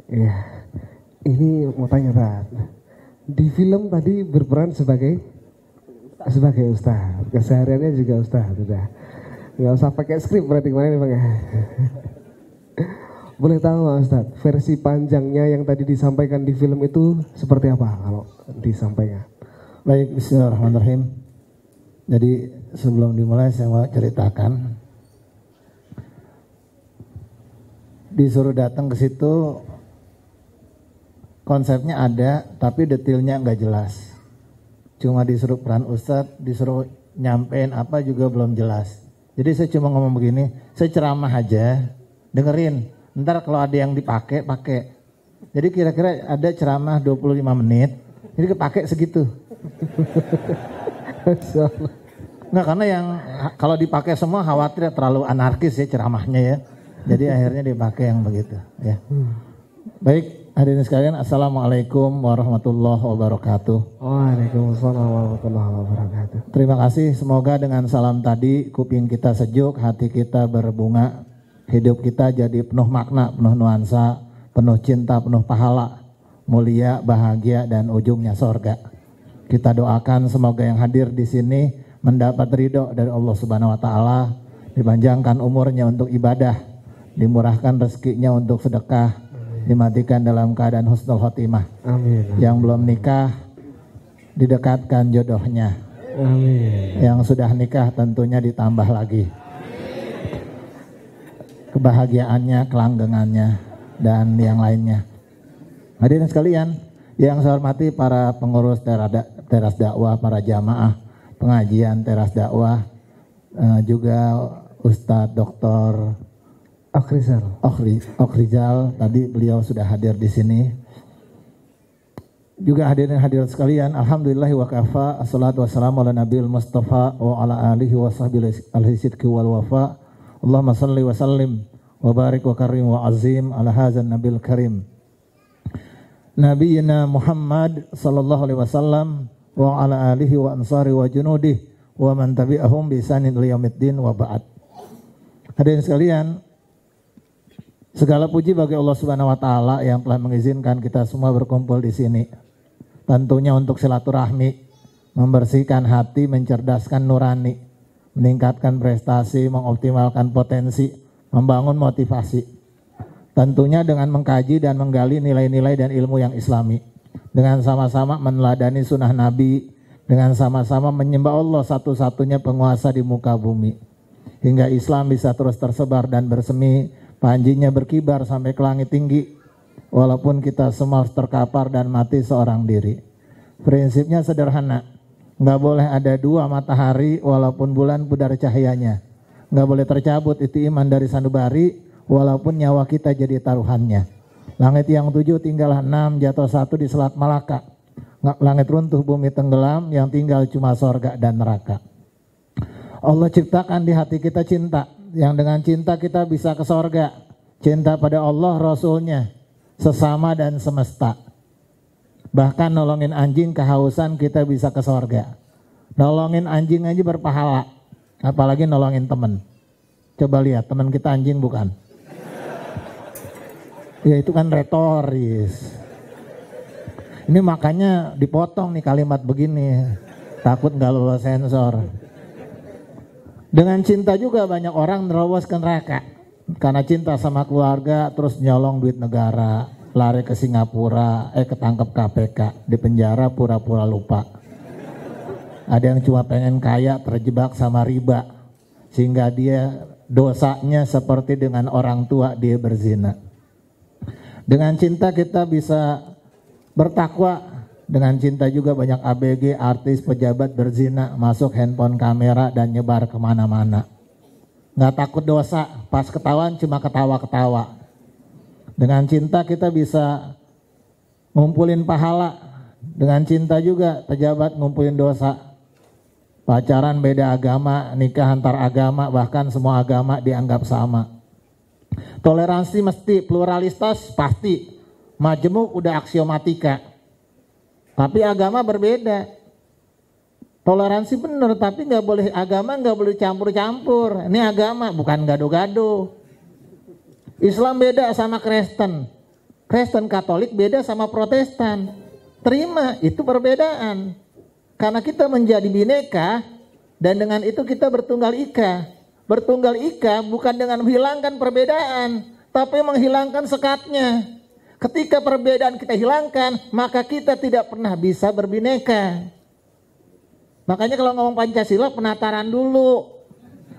Iya, ini mau tanya Ustaz. Di film tadi berperan sebagai Ustaz. Kesehariannya juga Ustaz, udah. Nggak usah pakai skrip berarti kemarin Bang ya. Boleh tahu Pak Ustaz, versi panjangnya yang tadi disampaikan di film itu seperti apa kalau disampaikan? Baik, bismillahirrahmanirrahim. Jadi sebelum dimulai saya mau ceritakan. Disuruh datang ke situ, konsepnya ada, tapi detailnya nggak jelas. Cuma disuruh peran Ustadz, disuruh nyampein apa juga belum jelas. Jadi saya cuma ngomong begini, saya ceramah aja, dengerin. Ntar kalau ada yang dipakai, pakai. Jadi kira-kira ada ceramah 25 menit, jadi kepake segitu. Nggak, karena yang kalau dipakai semua khawatir terlalu anarkis ya ceramahnya ya. Jadi akhirnya dipakai yang begitu ya. Baik, hadirin sekalian, assalamualaikum warahmatullahi wabarakatuh. Waalaikumsalam warahmatullahi wabarakatuh. Terima kasih, semoga dengan salam tadi kuping kita sejuk, hati kita berbunga, hidup kita jadi penuh makna, penuh nuansa, penuh cinta, penuh pahala, mulia, bahagia, dan ujungnya sorga. Kita doakan semoga yang hadir di sini mendapat ridho dari Allah Subhanahu Wa Taala, dipanjangkan umurnya untuk ibadah, dimurahkan rezekinya untuk sedekah, dimatikan dalam keadaan husnul khotimah. Amin. Yang belum nikah didekatkan jodohnya. Amin. Yang sudah nikah tentunya ditambah lagi kebahagiaannya, kelanggengannya, dan yang lainnya. Hadirin sekalian, yang saya hormati para pengurus teras dakwah, para jamaah pengajian teras dakwah, juga Ustadz Dr. Okhrizal, tadi beliau sudah hadir di sini. Juga hadirin sekalian, alhamdulillah wa kafa, assalatu wassalamu ala nabiyil mustafa wa ala alihi wa sahbihi al-sidqi wal wafa. Allahumma salli wa sallim wa barik wa karim wa azim ala hadzal nabil karim. Nabiyina Muhammad sallallahu alaihi wasallam wa ala alihi wa ansari wa junudih wa man tabi'ahum bi ihsanin ila yaumiddin wa ba'd. Hadirin sekalian, segala puji bagi Allah Subhanahu wa taala yang telah mengizinkan kita semua berkumpul di sini. Tentunya untuk silaturahmi, membersihkan hati, mencerdaskan nurani, meningkatkan prestasi, mengoptimalkan potensi, membangun motivasi. Tentunya dengan mengkaji dan menggali nilai-nilai dan ilmu yang islami. Dengan sama-sama meneladani sunnah Nabi, dengan sama-sama menyembah Allah satu-satunya penguasa di muka bumi. Hingga Islam bisa terus tersebar dan bersemi, panjinya berkibar sampai ke langit tinggi. Walaupun kita semua harus terkapar dan mati seorang diri. Prinsipnya sederhana, nggak boleh ada dua matahari walaupun bulan pudar cahayanya. Nggak boleh tercabut itu iman dari sanubari walaupun nyawa kita jadi taruhannya. Langit yang 7 tinggal 6, jatuh 1 di Selat Malaka. Langit runtuh, bumi tenggelam, yang tinggal cuma sorga dan neraka. Allah ciptakan di hati kita cinta, yang dengan cinta kita bisa ke sorga. Cinta pada Allah, Rasulnya, sesama dan semesta. Bahkan nolongin anjing kehausan kita bisa ke sorga. Nolongin anjing aja berpahala, apalagi nolongin teman. Coba lihat, teman kita anjing bukan? Ya itu kan retoris. Ini makanya dipotong nih kalimat begini, takut nggak lolos sensor. Dengan cinta juga banyak orang nerobos ke neraka. Karena cinta sama keluarga terus nyolong duit negara, lari ke Singapura, ketangkep KPK, di penjara pura-pura lupa. Ada yang cuma pengen kaya, terjebak sama riba, sehingga dia dosanya seperti dengan orang tua dia berzina. Dengan cinta kita bisa bertakwa. Dengan cinta juga banyak ABG, artis, pejabat berzina, masuk handphone kamera dan nyebar kemana-mana. Nggak takut dosa, pas ketahuan cuma ketawa-ketawa. Dengan cinta kita bisa ngumpulin pahala. Dengan cinta juga pejabat ngumpulin dosa. Pacaran beda agama, nikah antar agama, bahkan semua agama dianggap sama. Toleransi mesti, pluralitas pasti. Majemuk udah aksiomatika. Tapi agama berbeda. Toleransi benar, tapi nggak boleh agama nggak boleh campur-campur. Ini agama bukan gado-gado. Islam beda sama Kristen. Kristen Katolik beda sama Protestan. Terima, itu perbedaan. Karena kita menjadi bineka dan dengan itu kita bertunggal ika. Bertunggal ika bukan dengan menghilangkan perbedaan, tapi menghilangkan sekatnya. Ketika perbedaan kita hilangkan, maka kita tidak pernah bisa berbineka. Makanya kalau ngomong Pancasila, penataran dulu.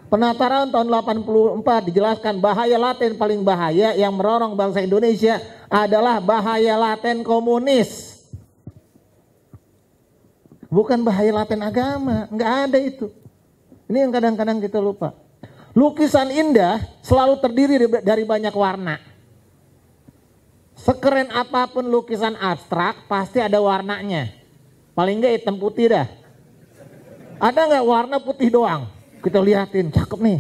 Penataran tahun 84 dijelaskan bahaya laten paling bahaya yang merorong bangsa Indonesia adalah bahaya laten komunis. Bukan bahaya laten agama, nggak ada itu. Ini yang kadang-kadang kita lupa. Lukisan indah selalu terdiri dari banyak warna. Sekeren apapun lukisan abstrak pasti ada warnanya. Paling nggak hitam putih dah. Ada nggak warna putih doang? Kita liatin, cakep nih.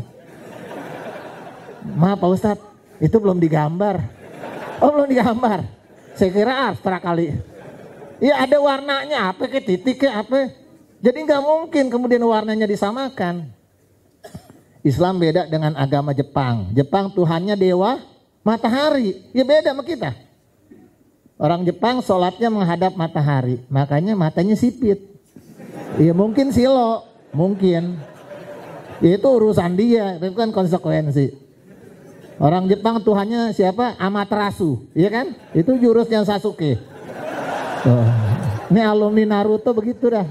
Maaf Pak Ustadz, itu belum digambar. Oh belum digambar. Saya kira abstrak kali. Ya ada warnanya, apa ke titik ke apa. Jadi nggak mungkin kemudian warnanya disamakan. Islam beda dengan agama Jepang. Jepang Tuhannya dewa matahari. Ya beda sama kita. Orang Jepang sholatnya menghadap matahari. Makanya matanya sipit. Ya mungkin silo. Mungkin. Ya itu urusan dia, itu kan konsekuensi. Orang Jepang Tuhannya siapa? Amaterasu, iya kan? Itu jurusnya Sasuke. Oh. Ini alumni Naruto begitu dah.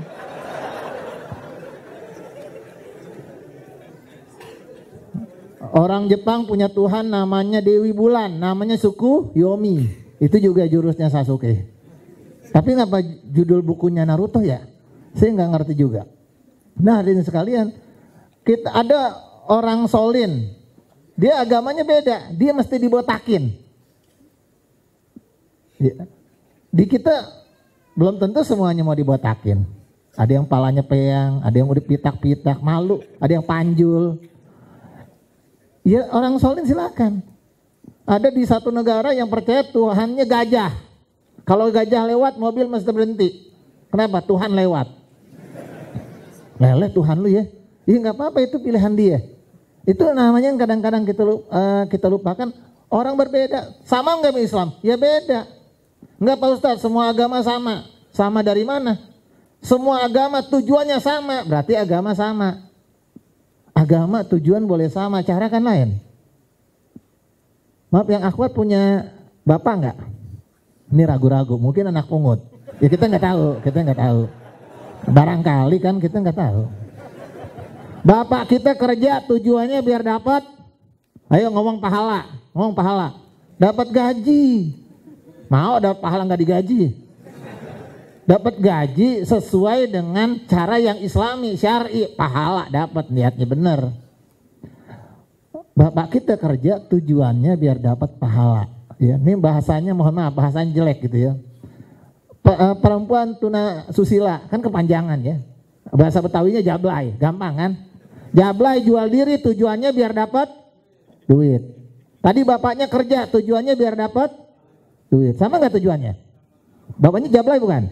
Orang Jepang punya Tuhan namanya Dewi Bulan, namanya suku Yomi. Itu juga jurusnya Sasuke. Tapi ngapa judul bukunya Naruto ya? Saya nggak ngerti juga. Nah, hadirin sekalian, kita ada orang Solin, dia agamanya beda, dia mesti dibotakin. Ya. Di kita belum tentu semuanya mau dibotakin. Ada yang palanya peyang, ada yang mau dipitak-pitak, malu, ada yang panjul. Ya orang Solin silakan. Ada di satu negara yang percaya Tuhannya gajah. Kalau gajah lewat mobil mesti berhenti. Kenapa? Tuhan lewat. Leleh Tuhan lu ya. Iya nggak apa-apa, itu pilihan dia. Itu namanya yang kadang-kadang kita lupakan. Orang berbeda. Sama nggak Islam? Ya beda. Nggak Pak Ustadz, semua agama sama. Sama dari mana? Semua agama tujuannya sama. Berarti agama sama. Agama tujuan boleh sama, cara kan lain. Maaf, yang akhwat punya bapak nggak? Ini ragu-ragu, mungkin anak pungut. Ya kita nggak tahu. Barangkali kan kita nggak tahu. Bapak kita kerja tujuannya biar dapat, ayo ngomong pahala, dapat gaji. Mau dapat pahala nggak digaji? Dapat gaji sesuai dengan cara yang Islami, syar'i, pahala dapat, niatnya benar. Bapak kita kerja tujuannya biar dapat pahala. Ya, ini bahasanya mohon maaf, bahasanya jelek gitu ya. Perempuan tuna susila kan kepanjangan ya. Bahasa Betawinya jablay, gampang kan? Jablay jual diri tujuannya biar dapat duit. Tadi bapaknya kerja tujuannya biar dapat duit. Sama nggak tujuannya? Bapaknya jablay bukan?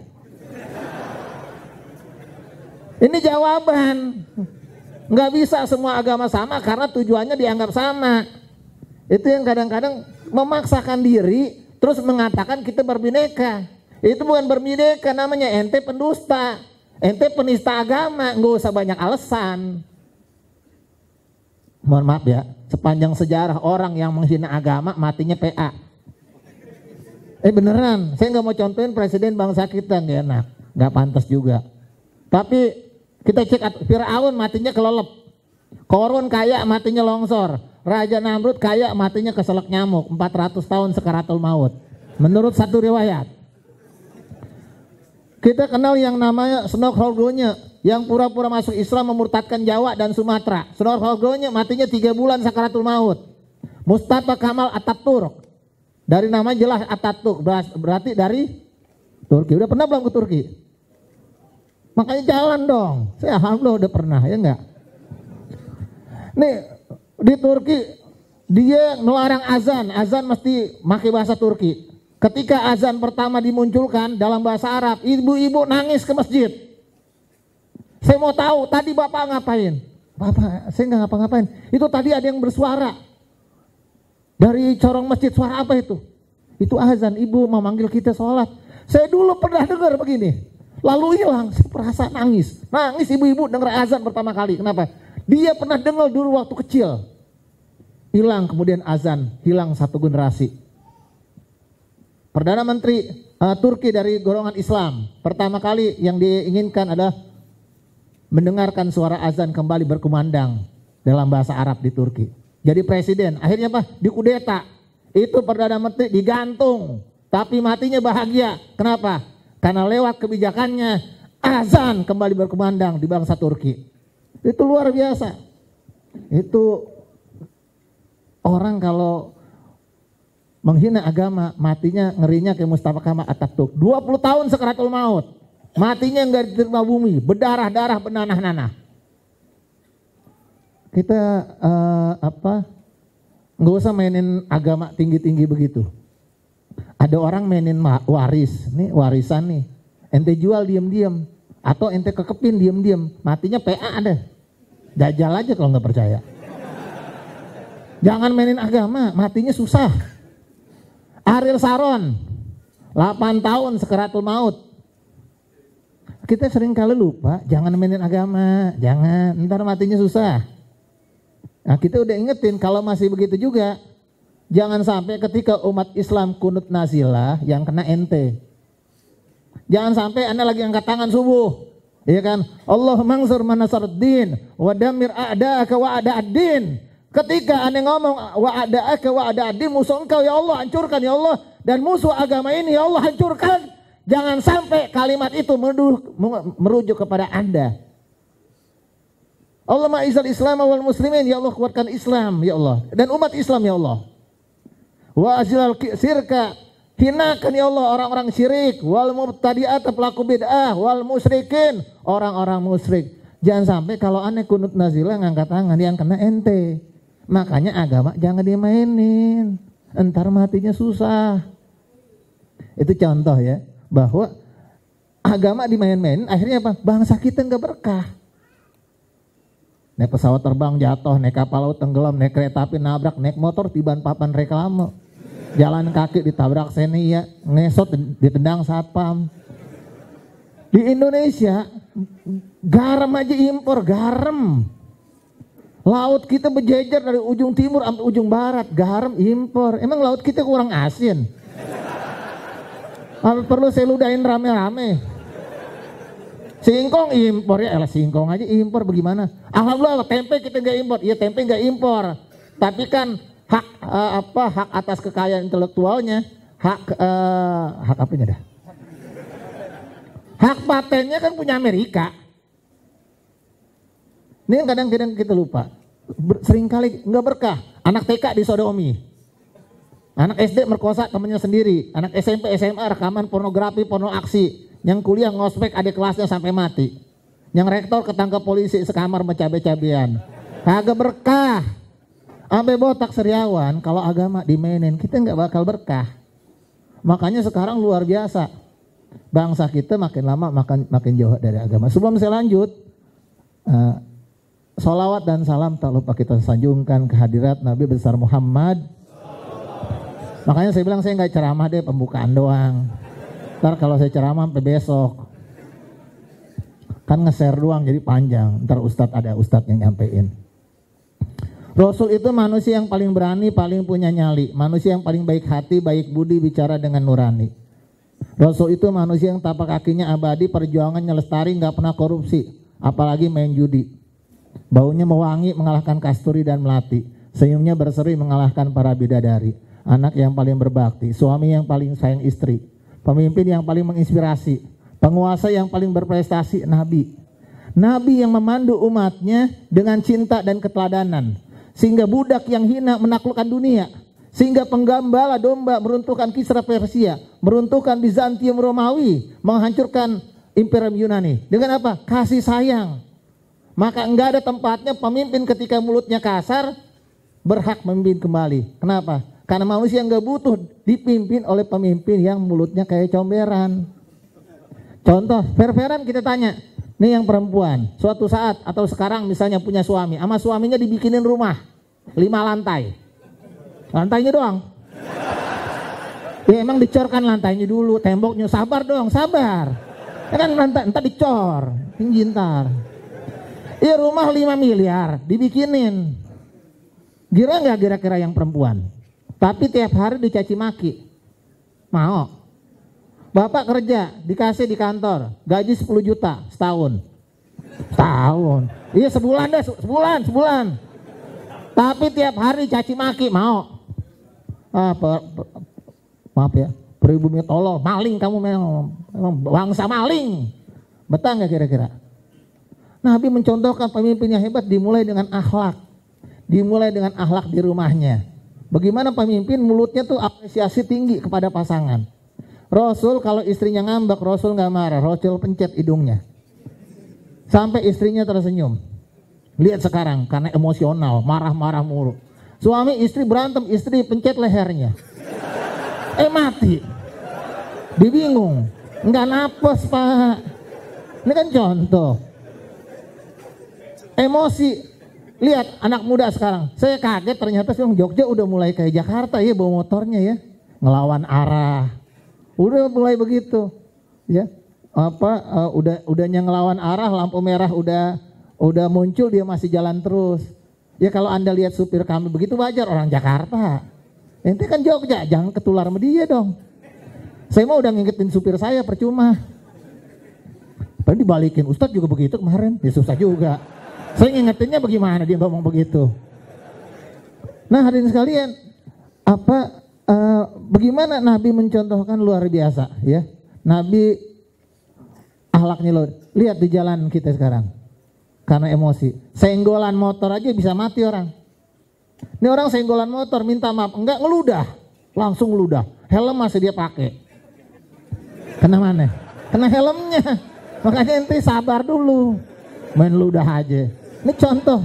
Ini jawaban. Nggak bisa semua agama sama karena tujuannya dianggap sama. Itu yang kadang-kadang memaksakan diri terus mengatakan kita berbineka. Itu bukan berbineka, namanya ente pendusta. Ente penista agama, nggak usah banyak alasan. Mohon maaf ya, sepanjang sejarah orang yang menghina agama matinya PA. Beneran, saya nggak mau contohin presiden bangsa kita, nggak enak, nggak pantas juga. Tapi kita cek Firaun matinya kelelep, Korun kaya matinya longsor, Raja Namrud kaya matinya keselak nyamuk, 400 tahun sekaratul maut. Menurut satu riwayat. Kita kenal yang namanya Snok Holgonya yang pura-pura masuk Islam memurtadkan Jawa dan Sumatera. Snok Holgonya matinya 3 bulan sakaratul maut. Mustafa Kamal Ataturk, dari nama jelas Ataturk, berarti dari Turki. Udah pernah belum ke Turki? Makanya jalan dong. Saya alhamdulillah udah pernah, ya enggak? Nih di Turki dia melarang azan mesti pakai bahasa Turki. Ketika azan pertama dimunculkan dalam bahasa Arab, ibu-ibu nangis ke masjid. Saya mau tahu tadi bapak ngapain? Bapak, saya nggak ngapa-ngapain. Itu tadi ada yang bersuara dari corong masjid. Suara apa itu? Itu azan, ibu memanggil kita sholat. Saya dulu pernah dengar begini, lalu hilang, saya perasa nangis ibu-ibu dengar azan pertama kali. Kenapa? Dia pernah dengar dulu waktu kecil, hilang, kemudian azan, hilang satu generasi. Perdana Menteri Turki dari golongan Islam, pertama kali yang diinginkan adalah mendengarkan suara azan kembali berkumandang dalam bahasa Arab di Turki. Jadi presiden, akhirnya apa? Dikudeta. Itu Perdana Menteri digantung, tapi matinya bahagia. Kenapa? Karena lewat kebijakannya azan kembali berkumandang di bangsa Turki. Itu luar biasa. Itu orang kalau menghina agama, matinya ngerinya kayak Mustafa Kemal Atatürk. 20 tahun sakaratul maut, matinya enggak diterima bumi, berdarah-darah, benanah-nanah. Kita nggak usah mainin agama tinggi-tinggi begitu. Ada orang mainin waris, nih warisan nih, ente jual diam-diam, atau ente kekepin diam-diam, matinya PA ada. Jajal aja kalau nggak percaya. Jangan mainin agama, matinya susah. Ariel Sharon, 8 tahun sakaratul maut. Kita sering kali lupa, jangan mainin agama, jangan, ntar matinya susah. Nah, kita udah ingetin kalau masih begitu juga, jangan sampai ketika umat Islam kunut nazilah yang kena ente. Jangan sampai Anda lagi angkat tangan subuh, iya kan? Allahumma ansur man nasruddin wa damir a'da'aka wa a'da'ad-din. Ketika Anda ngomong wa a'da'aka wa a'da'ad-din, musuh engkau ya Allah hancurkan ya Allah, dan musuh agama ini ya Allah hancurkan. Jangan sampai kalimat itu merujuk kepada Anda. Allah ma'izal Islam wal muslimin, ya Allah kuatkan Islam ya Allah dan umat Islam ya Allah. Wa azilal sirka, hinakan ya Allah orang-orang syirik, wal mubtadi'at pelaku bid'ah, wal musyrikin orang-orang musyrik. Jangan sampai kalau aneh kunut nazilah ngangkat tangan yang kena ente. Makanya agama jangan dimainin, entar matinya susah. Itu contoh ya, bahwa agama dimain-mainin akhirnya apa? Bangsa kita nggak berkah. Naik pesawat terbang jatuh, naik kapal laut tenggelam, naik kereta api nabrak, naik motor tiban papan reklame, jalan kaki ditabrak senia, ngesot ditendang satpam. Di Indonesia garam aja impor, garam. Laut kita berjejer dari ujung timur sampai ujung barat, garam impor. Emang laut kita kurang asin? Perlu saya ludahin rame-rame. Singkong impor ya, singkong aja impor bagaimana? Alhamdulillah tempe kita nggak impor, ya tempe nggak impor. Tapi kan hak atas kekayaan intelektualnya, hak apanya dah? Hak patennya kan punya Amerika. Ini kadang-kadang kita lupa. Seringkali nggak berkah. Anak TK disodomi, anak SD merkosa temannya sendiri, anak SMP SMA rekaman pornografi, porno aksi. Yang kuliah ngospek adik kelasnya sampai mati. Yang rektor ketangkap polisi sekamar mencabe-cabean. Kagak berkah. Sampai botak seriawan, kalau agama dimainin kita nggak bakal berkah. Makanya sekarang luar biasa. Bangsa kita makin lama makin jauh dari agama. Sebelum saya lanjut, sholawat dan salam tak lupa kita sanjungkan kehadirat Nabi besar Muhammad. Makanya saya bilang saya nggak ceramah deh, pembukaan doang. Ntar kalau saya ceramah sampai besok, kan nge-share doang jadi panjang. Ntar ada ustadz yang nyampein. Rasul itu manusia yang paling berani, paling punya nyali. Manusia yang paling baik hati, baik budi, bicara dengan nurani. Rasul itu manusia yang tapak kakinya abadi, perjuangannya lestari, gak pernah korupsi. Apalagi main judi. Baunya mewangi, mengalahkan kasturi dan melati. Senyumnya berseri, mengalahkan para bidadari. Anak yang paling berbakti, suami yang paling sayang istri. Pemimpin yang paling menginspirasi, penguasa yang paling berprestasi, Nabi. Nabi yang memandu umatnya dengan cinta dan keteladanan. Sehingga budak yang hina menaklukkan dunia. Sehingga penggembala domba meruntuhkan Kisra Persia, meruntuhkan Bizantium Romawi, menghancurkan Imperium Yunani. Dengan apa? Kasih sayang. Maka enggak ada tempatnya pemimpin ketika mulutnya kasar berhak memimpin kembali. Kenapa? Karena manusia nggak butuh dipimpin oleh pemimpin yang mulutnya kayak comberan. Contoh, fair-fairan kita tanya, nih yang perempuan, suatu saat atau sekarang misalnya punya suami, sama suaminya dibikinin rumah 5 lantai. Lantainya doang. Ya emang dicorkan lantainya dulu, temboknya, sabar dong, sabar. Ya kan lantai, entar dicor, tinggi ntar. Iya rumah 5 miliar dibikinin. Gira nggak kira-kira yang perempuan? Tapi tiap hari dicaci maki. Mau? Bapak kerja, dikasih di kantor, gaji 10 juta setahun. Setahun. Iya sebulan deh, sebulan. Tapi tiap hari caci maki, mau? Maaf ya, pribumi tolol, maling kamu memang bangsa maling. Betah nggak kira-kira? Nabi mencontohkan pemimpin yang hebat dimulai dengan akhlak. Dimulai dengan akhlak di rumahnya. Bagaimana pemimpin mulutnya tuh apresiasi tinggi kepada pasangan. Rasul kalau istrinya ngambek, Rasul nggak marah, Rasul pencet hidungnya. Sampai istrinya tersenyum. Lihat sekarang karena emosional, marah-marah mulu. Suami istri berantem, istri pencet lehernya. Mati. Dibingung. Enggak napes pak. Ini kan contoh. Emosi. Lihat anak muda sekarang. Saya kaget ternyata sekarang Jogja udah mulai kayak Jakarta ya bawa motornya ya. Ngelawan arah. Udah mulai begitu. Ya. Udahnya ngelawan arah, lampu merah udah muncul dia masih jalan terus. Ya kalau Anda lihat supir kami begitu wajar orang Jakarta. Ente kan Jogja, jangan ketular sama dia dong. Saya mau udah ngingetin supir saya percuma. Padahal dibalikin, Ustadz juga begitu kemarin, ya susah juga. Saya ngingetinnya bagaimana dia ngomong begitu. Nah hadirin sekalian, bagaimana Nabi mencontohkan luar biasa ya. Nabi akhlaknya luar. Lihat di jalan kita sekarang. Karena emosi, senggolan motor aja bisa mati orang. Ini orang senggolan motor minta maaf, enggak ngeludah, langsung ngeludah. Helm masih dia pakai. Kena mana? Kena helmnya. Makanya ente sabar dulu, main ludah aja. Ini contoh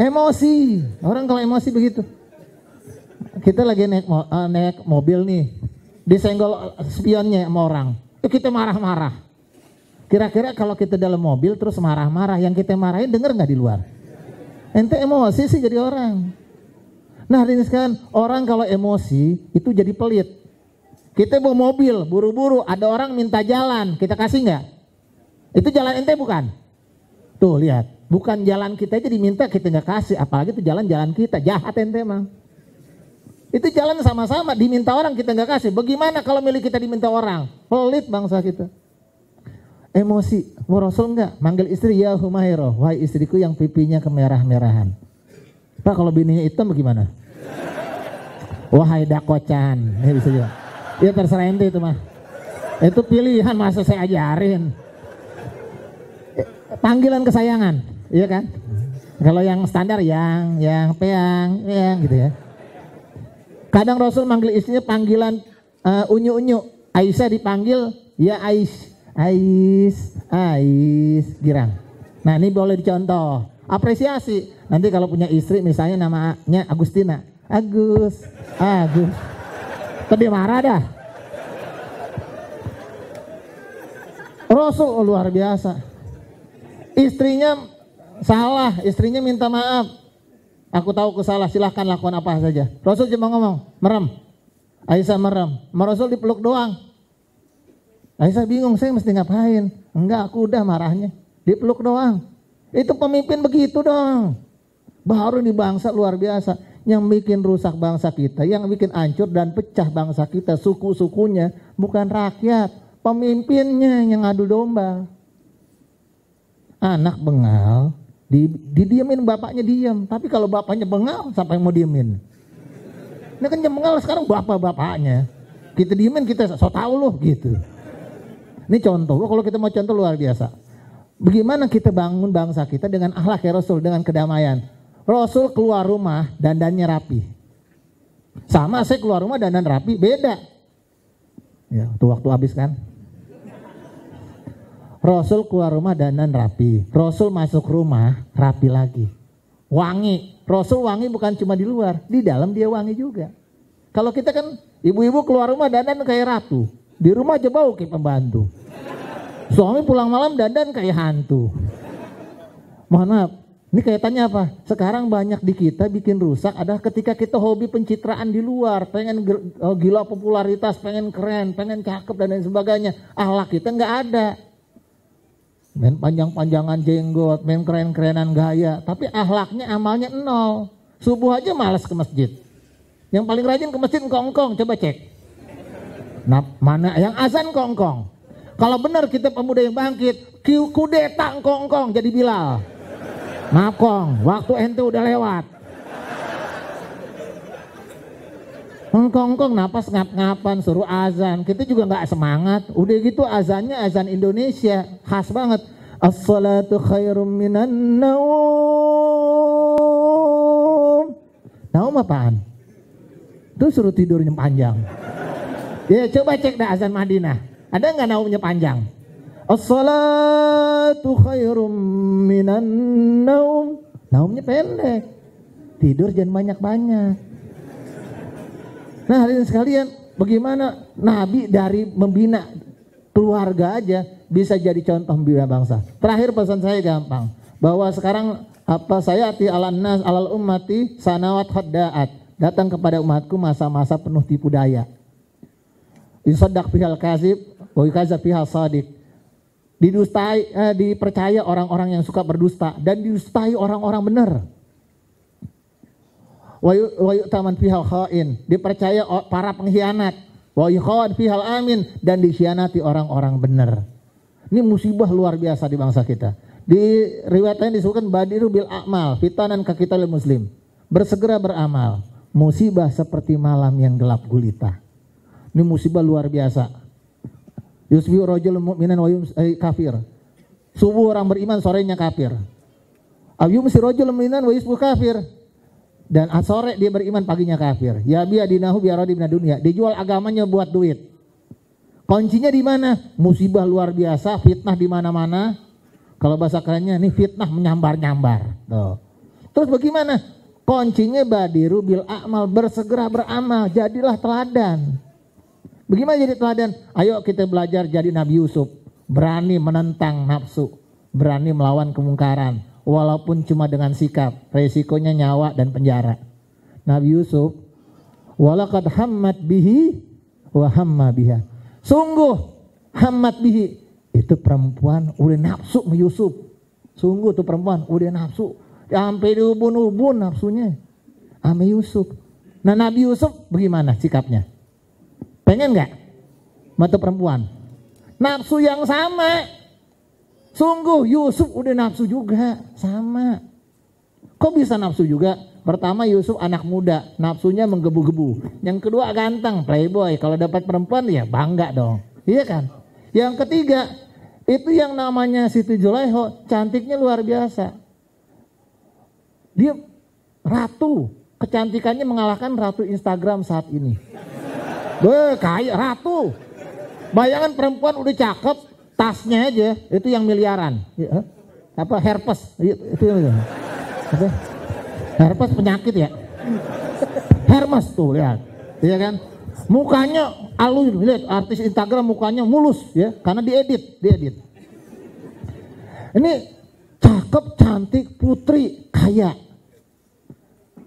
emosi. Orang kalau emosi begitu. Kita lagi naik mobil nih, disenggol spionnya sama orang, kita marah-marah. Kira-kira kalau kita dalam mobil terus marah-marah, yang kita marahin denger nggak di luar? Ente emosi sih jadi orang. Nah ini sekarang orang kalau emosi itu jadi pelit. Kita bawa mobil buru-buru, ada orang minta jalan, kita kasih nggak? Itu jalan ente bukan? Tuh lihat, bukan jalan kita aja diminta kita nggak kasih, apalagi itu jalan kita, jahat ente emang. Itu jalan sama-sama diminta orang kita nggak kasih. Bagaimana kalau milik kita diminta orang? Pelit bangsa kita. Emosi, Rasul enggak manggil istri ya Humairah, wahai istriku yang pipinya kemerah-merahan. Pak kalau bininya hitam bagaimana? Wahai dakocan, ini bisa juga. Ya terserah ente itu mah. Itu pilihan masa saya ajarin. Panggilan kesayangan, iya kan? Kalau yang standar yang peang gitu ya. Kadang Rasul manggil istrinya panggilan unyu-unyu. Aisyah dipanggil ya Ais girang. Nah ini boleh dicontoh, apresiasi. Nanti kalau punya istri misalnya namanya Agustina, Agus. Tadi marah dah. Rasul luar biasa. Istrinya salah, istrinya minta maaf. Aku tahu aku salah, silahkan lakukan apa saja. Rasul cuma ngomong, merem. Aisyah merem. Rasul dipeluk doang. Aisyah bingung, saya mesti ngapain? Enggak, aku udah marahnya. Dipeluk doang. Itu pemimpin begitu dong. Baru di bangsa luar biasa. Yang bikin rusak bangsa kita, yang bikin hancur dan pecah bangsa kita, suku-sukunya, bukan rakyat. Pemimpinnya yang adu domba. Anak bengal, didiemin bapaknya diam. Tapi kalau bapaknya bengal, siapa yang mau diemin? Ini kan yang bengal sekarang bapak-bapaknya. Kita diemin, kita so tau loh gitu. Ini contoh, kalau kita mau contoh luar biasa. Bagaimana kita bangun bangsa kita dengan akhlak ya Rasul, dengan kedamaian. Rasul keluar rumah dandannya rapi. Sama saya keluar rumah dandan rapi, beda. Ya, itu waktu habis kan. Rasul keluar rumah dandan rapi. Rasul masuk rumah rapi lagi. Wangi. Rasul wangi bukan cuma di luar, di dalam dia wangi juga. Kalau kita kan ibu-ibu keluar rumah dandan kayak ratu. Di rumah aja bau kayak pembantu. Suami pulang malam dandan kayak hantu. Mohon maaf, Ini kaitannya apa? Sekarang banyak di kita bikin rusak adalah ketika kita hobi pencitraan di luar, pengen gila popularitas, pengen keren, pengen cakep dan lain sebagainya. Akhlak kita nggak ada. Main panjang-panjangan jenggot, main keren-kerenan gaya, tapi akhlaknya, amalnya nol. Subuh aja malas ke masjid. Yang paling rajin ke masjid engkong-engkong, coba cek. Nah, mana yang azan engkong-engkong? Kalau benar kita pemuda yang bangkit, kudeta engkong-engkong jadi Bilal. Maaf kong, waktu ente udah lewat. Engkong-engkong napas ngap-ngapan suruh azan, kita juga nggak semangat. Udah gitu azannya azan Indonesia, khas banget. As-salatu khairum minan naum. Naum apaan? Itu suruh tidurnya panjang. Ya coba cek dah azan Madinah, ada nggak naumnya panjang? As-salatu khairum minan naum. Naumnya pendek. Tidur jangan banyak-banyak. Nah hadirin sekalian, bagaimana Nabi dari membina keluarga aja bisa jadi contoh membina bangsa. Terakhir pesan saya gampang, bahwa sekarang apa saya ati alan nas alal ummati sanawat khadda'at. Datang kepada umatku masa-masa penuh tipu daya. Yusaddaq bihal kazib wa yukazab bihal shadiq. Didustai, dipercaya orang-orang yang suka berdusta dan didustai orang-orang benar. Wa yu'taman fihal khain, dipercaya para pengkhianat. Wa yukhad fihal amin, dan dikhianati orang-orang benar. Ini musibah luar biasa di bangsa kita. Di riwayat lain disebutkan badiru bil a'mal fitanan ka qitalil muslim. Bersegera beramal, musibah seperti malam yang gelap gulita. Ini musibah luar biasa. Yusbihu rajulun mu'minan wa kafir. Subuh orang beriman, sorenya kafir. Yumsi rajulun mu'minan wa yusbihu kafir. Dan sore dia beriman, paginya kafir. Ya biya dinahu biaradi minad dunya. Dijual agamanya buat duit. Kuncinya di mana? Musibah luar biasa, fitnah di mana-mana. Kalau bahasa kerennya nih fitnah menyambar-nyambar. Tuh. Terus bagaimana? Kuncinya badiru bil a'mal, bersegera beramal, jadilah teladan. Bagaimana jadi teladan? Ayo kita belajar jadi Nabi Yusuf. Berani menentang nafsu, berani melawan kemungkaran. Walaupun cuma dengan sikap, resikonya nyawa dan penjara. Nabi Yusuf, walaqad hammat bihi wa hamma biha. Sungguh hammat bihi, itu perempuan udah nafsu sama Yusuf. Sungguh tuh perempuan udah nafsu, sampai diubun-ubun nafsunya sama Yusuf. Nah Nabi Yusuf bagaimana sikapnya? Pengen nggak mata perempuan? Nafsu yang sama. Sungguh Yusuf udah nafsu juga, sama. Kok bisa nafsu juga? Pertama Yusuf anak muda, nafsunya menggebu-gebu. Yang kedua ganteng, playboy. Kalau dapat perempuan ya bangga dong, iya kan? Yang ketiga itu yang namanya Siti Zulaiho, cantiknya luar biasa. Dia ratu, kecantikannya mengalahkan ratu Instagram saat ini. Kayak ratu. Bayangan perempuan udah cakep, tasnya aja itu yang miliaran. Apa herpes? Itu apa? Herpes penyakit ya. Hermes tuh lihat, iya kan? Mukanya halus, lihat artis Instagram mukanya mulus ya, karena diedit. Ini cakep, cantik, putri, kaya.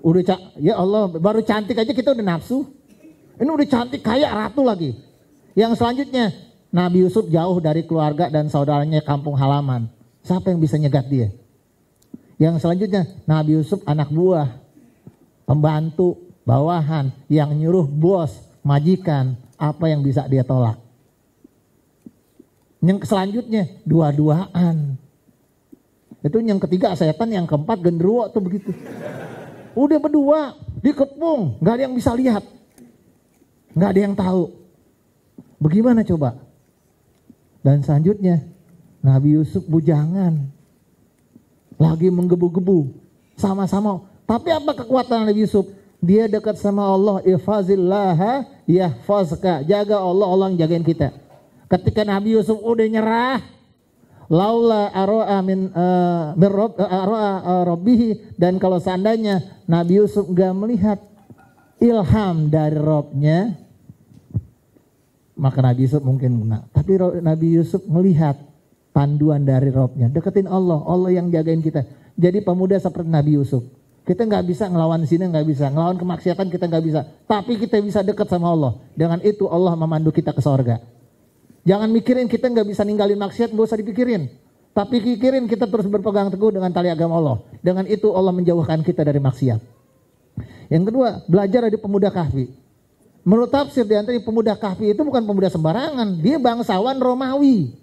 Udah ya Allah, baru cantik aja kita udah nafsu. Ini udah cantik, kaya, ratu lagi. Yang selanjutnya, Nabi Yusuf jauh dari keluarga dan saudaranya kampung halaman. Siapa yang bisa nyegat dia? Yang selanjutnya, Nabi Yusuf anak buah, pembantu, bawahan, yang nyuruh bos, majikan, apa yang bisa dia tolak? Yang selanjutnya, dua-duaan. Itu yang ketiga setan, yang keempat genderuwo tuh begitu. Udah berdua, dikepung, gak ada yang bisa lihat. Gak ada yang tahu. Bagaimana coba? Dan selanjutnya Nabi Yusuf bujangan, lagi menggebu-gebu, sama-sama. Tapi apa kekuatan Nabi Yusuf? Dia dekat sama Allah. Ihfazillaha yahfazka. Jaga Allah, Allah yang jagain kita. Ketika Nabi Yusuf udah nyerah, laula aro'a min rabbihi, dan kalau seandainya Nabi Yusuf gak melihat ilham dari Robnya, maka Nabi Yusuf mungkin menang. Tapi Nabi Yusuf melihat panduan dari Robnya. Deketin Allah, Allah yang jagain kita. Jadi pemuda seperti Nabi Yusuf. Kita nggak bisa ngelawan zina, nggak bisa ngelawan kemaksiatan, kita nggak bisa. Tapi kita bisa dekat sama Allah. Dengan itu Allah memandu kita ke sorga. Jangan mikirin kita nggak bisa ninggalin maksiat, nggak usah dipikirin. Tapi pikirin kita terus berpegang teguh dengan tali agama Allah. Dengan itu Allah menjauhkan kita dari maksiat. Yang kedua, belajar dari pemuda Kahfi. Menurut tafsir di antara pemuda Kahfi itu bukan pemuda sembarangan, dia bangsawan Romawi.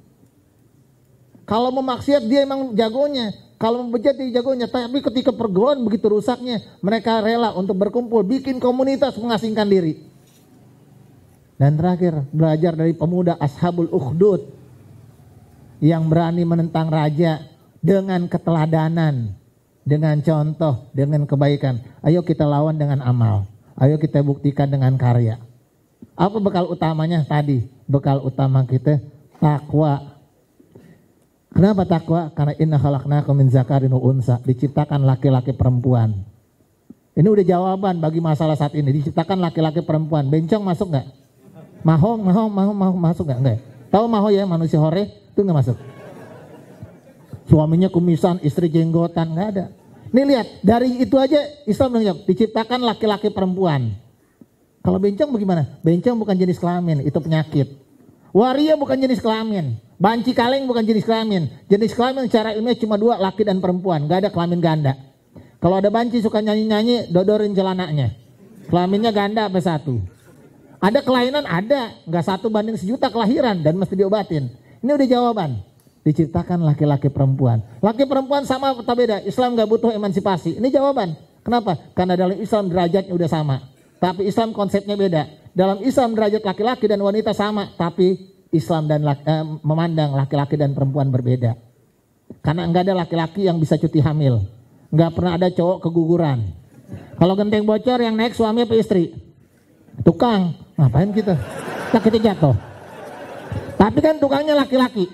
Kalau memaksiat dia emang jagonya. Kalau membejat dia jagonya, tapi ketika pergaulan begitu rusaknya, mereka rela untuk berkumpul, bikin komunitas mengasingkan diri. Dan terakhir, belajar dari pemuda Ashabul Ukhdud yang berani menentang raja dengan keteladanan, dengan contoh, dengan kebaikan. Ayo kita lawan dengan amal, ayo kita buktikan dengan karya. Apa bekal utamanya tadi? Bekal utama kita takwa. Kenapa takwa? Karena inna khalaqnakum min zakarin wa unsa, diciptakan laki-laki perempuan. Ini udah jawaban bagi masalah saat ini, diciptakan laki-laki perempuan. Bencong masuk nggak? Maho masuk nggak? Enggak. Tahu maho ya, manusia hore itu nggak masuk. Suaminya kumisan, istri jenggotan, nggak ada. Nih lihat, dari itu aja Islam menjawab, diciptakan laki-laki perempuan. Kalau bencong bagaimana? Bencong bukan jenis kelamin, itu penyakit. Waria bukan jenis kelamin. Banci kaleng bukan jenis kelamin. Jenis kelamin secara ilmiah cuma dua, laki dan perempuan. Gak ada kelamin ganda. Kalau ada banci suka nyanyi-nyanyi, dodorin celananya. Kelaminnya ganda apa satu. Ada kelainan? Ada. Gak 1:1 juta kelahiran dan mesti diobatin. Ini udah jawaban. Diciptakan laki-laki perempuan. Laki perempuan sama atau beda? Islam gak butuh emansipasi. Ini jawaban. Kenapa? Karena dalam Islam derajatnya udah sama. Tapi Islam konsepnya beda. Dalam Islam derajat laki-laki dan wanita sama. Tapi Islam dan memandang laki-laki dan perempuan berbeda. Karena enggak ada laki-laki yang bisa cuti hamil. Enggak pernah ada cowok keguguran. Kalau genteng bocor yang naik suami apa istri? Tukang. Ngapain kita? Kita jatuh. Tapi kan tukangnya laki-laki.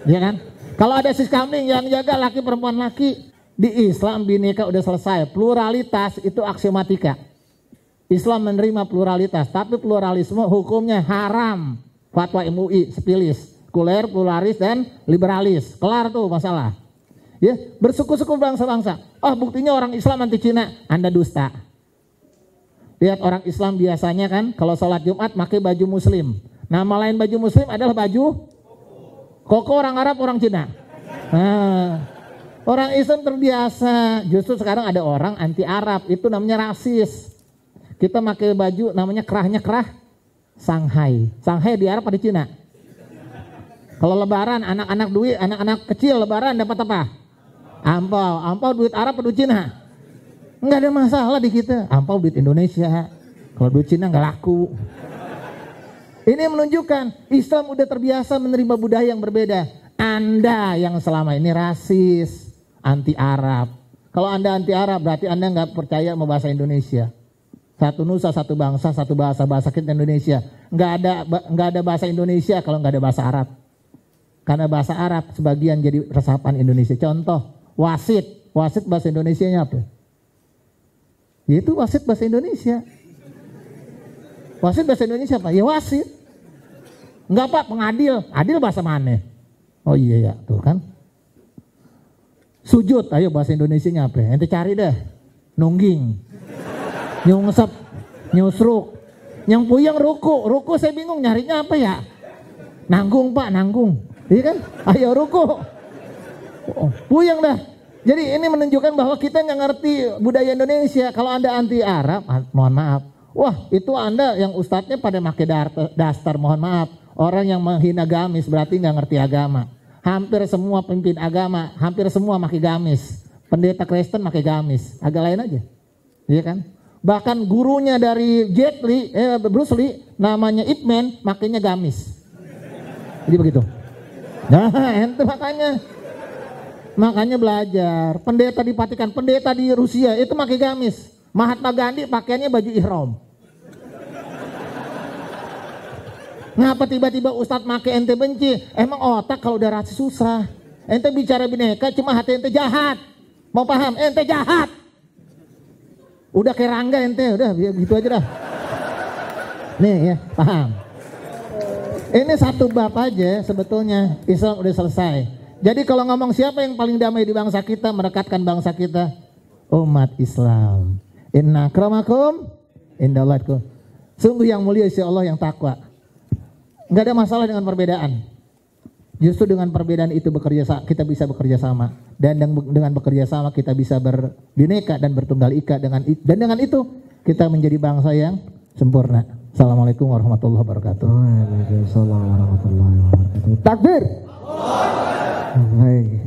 Ya kan? Kalau ada sis kamling yang jaga laki perempuan laki. Di Islam bineka udah selesai. Pluralitas itu aksiomatika. Islam menerima pluralitas. Tapi pluralisme hukumnya haram. Fatwa MUI sepilis, sekuler, pluralis dan liberalis. Kelar tuh masalah. Ya, bersuku-suku bangsa-bangsa. Oh, buktinya orang Islam anti Cina, Anda dusta. Lihat orang Islam biasanya kan kalau sholat Jumat pakai baju muslim. Nama lain baju muslim adalah baju koko, orang Arab, orang Cina. Nah, orang Islam terbiasa. Justru sekarang ada orang anti Arab, itu namanya rasis. Kita pakai baju namanya kerahnya kerah Shanghai. Shanghai di Arab atau di Cina? Kalau lebaran anak-anak duit, anak-anak kecil lebaran dapat apa? Ampau. Ampau duit Arab atau duit Cina? Enggak ada masalah di kita. Ampau duit Indonesia. Kalau duit Cina enggak laku. Ini menunjukkan Islam udah terbiasa menerima budaya yang berbeda. Anda yang selama ini rasis, anti Arab. Kalau Anda anti Arab berarti Anda enggak percaya sama bahasa Indonesia. Satu nusa, satu bangsa, satu bahasa kita Indonesia. Nggak ada bahasa Indonesia kalau nggak ada bahasa Arab. Karena bahasa Arab sebagian jadi resapan Indonesia. Contoh, wasit. Wasit bahasa Indonesianya apa? Yaitu wasit bahasa Indonesia. Wasit bahasa Indonesia apa? Ya wasit. Enggak Pak, pengadil. Adil bahasa mana? Oh iya ya, tuh kan. Sujud, ayo bahasa Indonesianya apa? Ente cari deh. Nungging. Nyungsep, nyusruk, yang puyeng ruku saya bingung nyarinya apa ya? Nanggung Pak, nanggung, iya kan? Ayo ruku, puyeng dah. Jadi ini menunjukkan bahwa kita nggak ngerti budaya Indonesia. Kalau Anda anti Arab, mohon maaf. Wah itu Anda yang ustadznya pada pakai daster, mohon maaf. Orang yang menghina gamis berarti nggak ngerti agama. Hampir semua pemimpin agama, hampir semua pakai gamis. Pendeta Kristen pakai gamis, agak lain aja, iya kan? Bahkan gurunya dari Bruce Lee, namanya Ip Man, makainya gamis. Jadi begitu. Nah, ente makanya belajar. Pendeta di Vatikan, pendeta di Rusia itu pakai gamis. Mahatma Gandhi pakaiannya baju ihram. Ngapa tiba-tiba Ustadz pakai ente benci? Emang otak kalau udah rasis susah. Ente bicara bineka cuma hati ente jahat. Mau paham? Ente jahat. Udah kayak Rangga ente, udah gitu aja dah. Nih ya, paham. Ini satu bab aja sebetulnya Islam udah selesai. Jadi kalau ngomong siapa yang paling damai di bangsa kita, merekatkan bangsa kita, umat Islam. Inna akramakum indallahi. Sungguh yang mulia insya Allah yang takwa. Nggak ada masalah dengan perbedaan. Justru dengan perbedaan itu kita bisa bekerja sama, dan dengan bekerja sama kita bisa berbineka dan bertunggal ika, dan dengan itu kita menjadi bangsa yang sempurna. Assalamualaikum warahmatullahi wabarakatuh. Waalaikumsalam warahmatullahi wabarakatuh. Takbir. Baik.